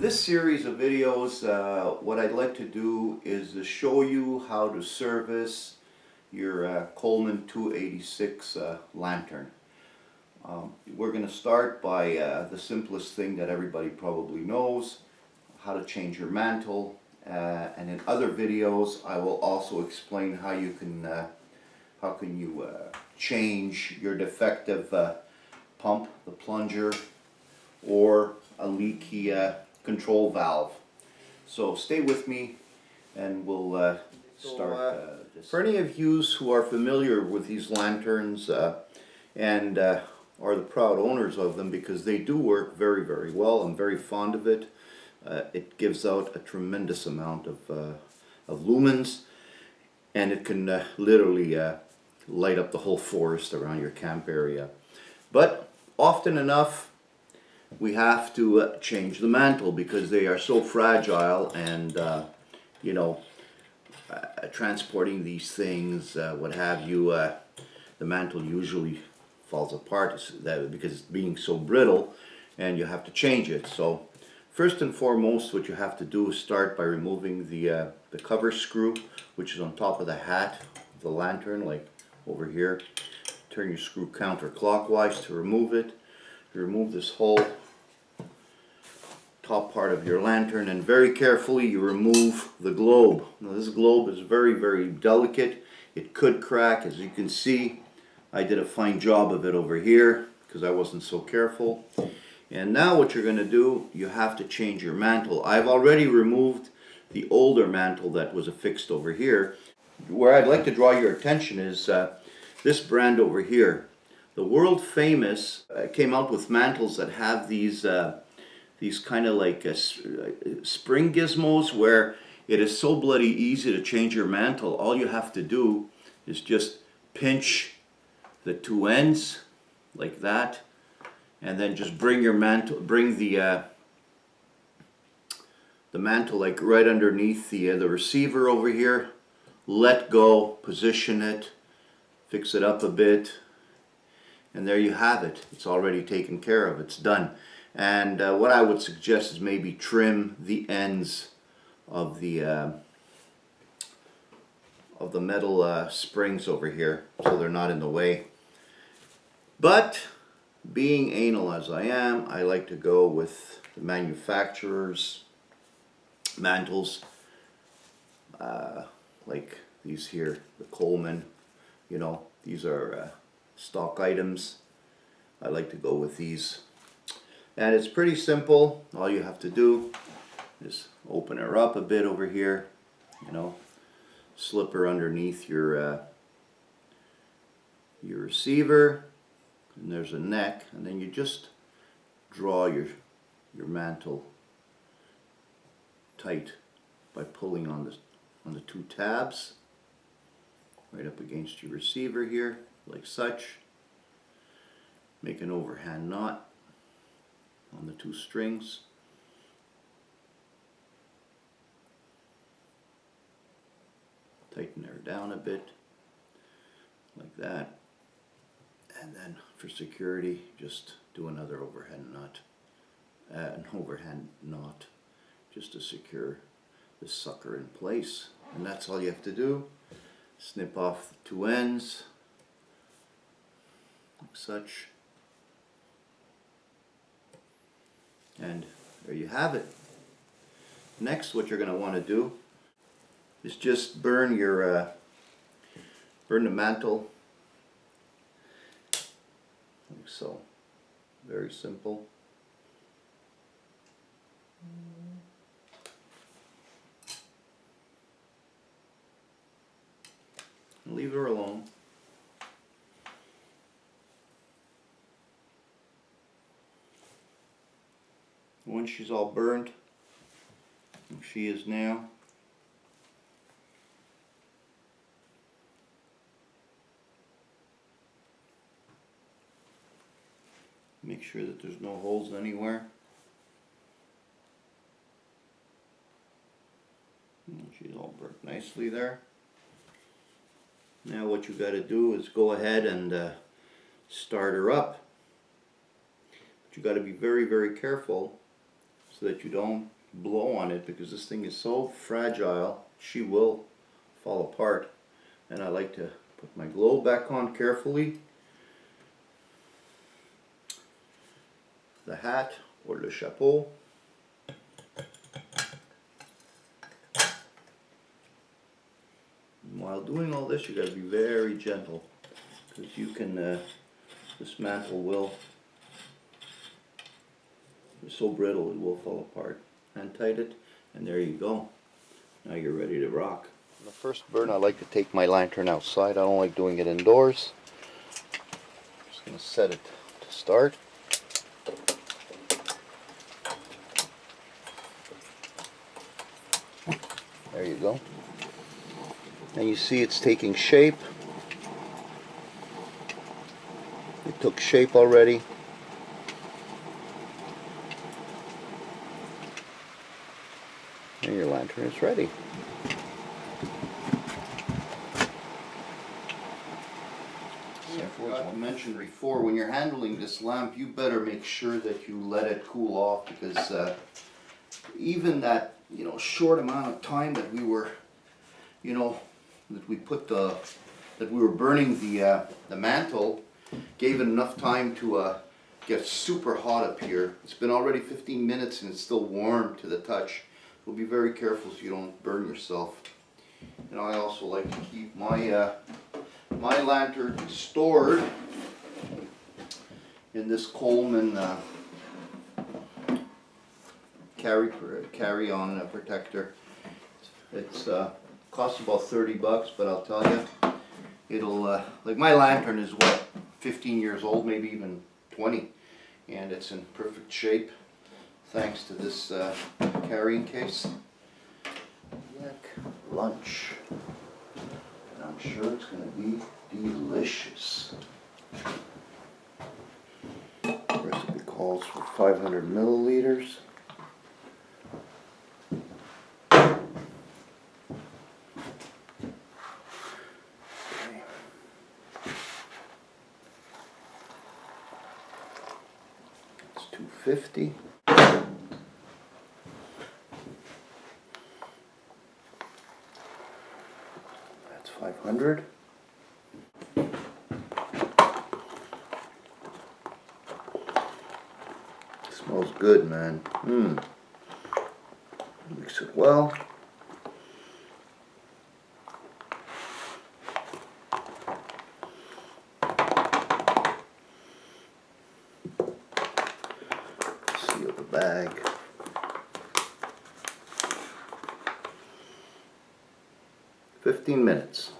this series of videos, what I'd like to do is to show you how to service your Coleman 286 lantern. We're going to start by the simplest thing that everybody probably knows, how to change your mantle, and in other videos I will also explain how you can change your defective pump, the plunger, or a leaky control valve. So stay with me and we'll start this. For any of you who are familiar with these lanterns and are the proud owners of them, because they do work very, very well, I'm very fond of it. It gives out a tremendous amount of lumens, and it can literally light up the whole forest around your camp area. But often enough we have to change the mantle because they are so fragile, and transporting these things, what have you, the mantle usually falls apart because it's being so brittle, and you have to change it. So first and foremost, what you have to do is start by removing the cover screw, which is on top of the hat of the lantern, like over here. Turn your screw counterclockwise to remove it. You remove this whole top part of your lantern, and very carefully you remove the globe. Now this globe is very, very delicate. It could crack. As you can see, I did a fine job of it over here because I wasn't so careful. And now what you're going to do, you have to change your mantle. I've already removed the older mantle that was affixed over here. Where I'd like to draw your attention is this brand over here. The world famous came out with mantles that have these kind of like spring gizmos, where it is so bloody easy to change your mantle. All you have to do is just pinch the two ends like that, and then just bring your mantle, bring the mantle like right underneath the receiver over here. Let go, position it, fix it up a bit, and there you have it. It's already taken care of. It's done. And what I would suggest is maybe trim the ends of the metal springs over here so they're not in the way. But being anal as I am, I like to go with the manufacturer's mantles, like these here, the Coleman. You know, these are stock items. I like to go with these. And it's pretty simple. All you have to do is open her up a bit over here, slip her underneath your receiver, and there's a neck, and then you just draw your mantle tight by pulling on the two tabs right up against your receiver here, like such. Make an overhand knot on the two strings. Tighten her down a bit like that, and then for security just do another overhand knot, just to secure this sucker in place. And that's all you have to do. Snip off the two ends like such. And there you have it. Next, what you're going to want to do is just burn the mantle like so. Very simple. And leave her alone. Once she's all burned, like she is now, make sure that there's no holes anywhere. And she's all burnt nicely there. Now what you got to do is go ahead and start her up. But you got to be very, very careful so that you don't blow on it, because this thing is so fragile, she will fall apart. And I like to put my globe back on carefully. The hat or le chapeau. And while doing all this, you got to be very gentle, because you can, this mantle will, it's so brittle it will fall apart. Hand tight it, and there you go. Now you're ready to rock. On the first burn, I like to take my lantern outside. I don't like doing it indoors. Just going to set it to start. There you go. And you see it's taking shape. It took shape already. And your lantern is ready. I forgot to mention before, when you're handling this lamp, you better make sure that you let it cool off, because even that, you know, short amount of time that we were, you know, that we were burning the mantle, gave it enough time to get super hot up here. It's been already 15 minutes and it's still warm to the touch. So be very careful so you don't burn yourself. And I also like to keep my my lantern stored in this Coleman carry-on protector. It's costs about 30 bucks, but I'll tell you, it'll like my lantern is what, 15 years old, maybe even 20, and it's in perfect shape thanks to this carrying case. Yak lunch, and I'm sure it's going to be delicious. Recipe calls for 500 milliliters. It's 250. That's 500. Smells good, man. Mix it well. Seal the bag. "15 minutes.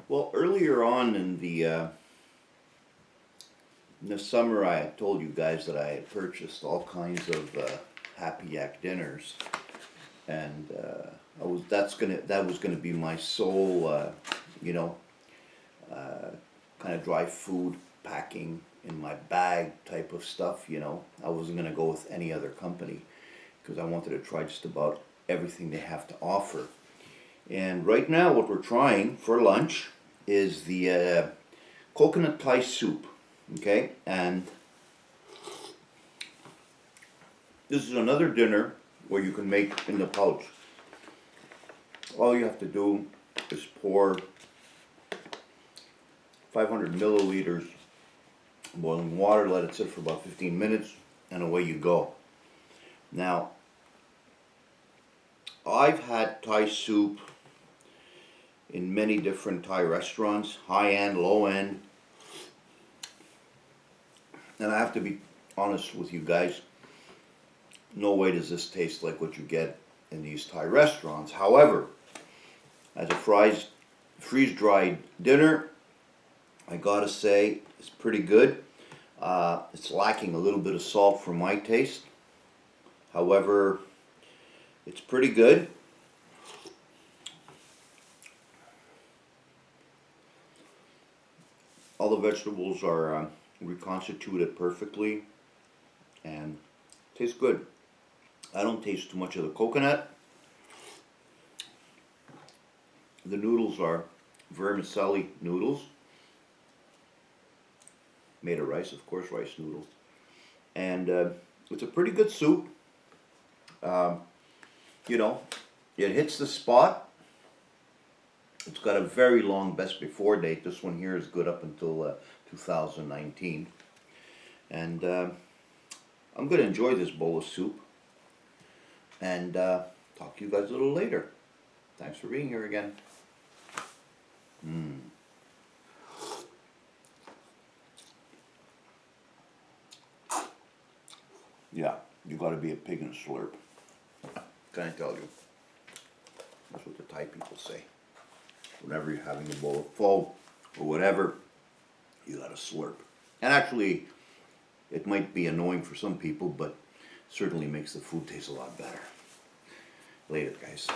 Well, earlier on in the summer, I had told you guys that I had purchased all kinds of Happy Yak dinners, and that was gonna be my sole, you know, kind of dry food packing in my bag type of stuff. You know, I wasn't gonna go with any other company because I wanted to try just about everything they have to offer. And right now, what we're trying for lunch is the coconut Thai soup. Okay, and this is another dinner where you can make in the pouch. All you have to do is pour 500 milliliters boiling water, let it sit for about 15 minutes, and away you go. Now, I've had Thai soup in many different Thai restaurants, high end, low end. And I have to be honest with you guys, no way does this taste like what you get in these Thai restaurants. However, as a freeze-dried dinner, I gotta say it's pretty good. It's lacking a little bit of salt for my taste. However, it's pretty good. All the vegetables are reconstituted perfectly and tastes good. I don't taste too much of the coconut. The noodles are vermicelli noodles, made of rice, of course, rice noodles. And It's a pretty good soup. You know, it hits the spot. It's got a very long best before date. This one here is good up until 2019. And I'm going to enjoy this bowl of soup. And talk to you guys a little later. Thanks for being here again. Yeah, you got to be a pig in a slurp. Can I tell you? That's what the Thai people say. Whenever you're having a bowl of pho or whatever, you got to slurp. And actually, it might be annoying for some people, but certainly makes the food taste a lot better. Later, guys.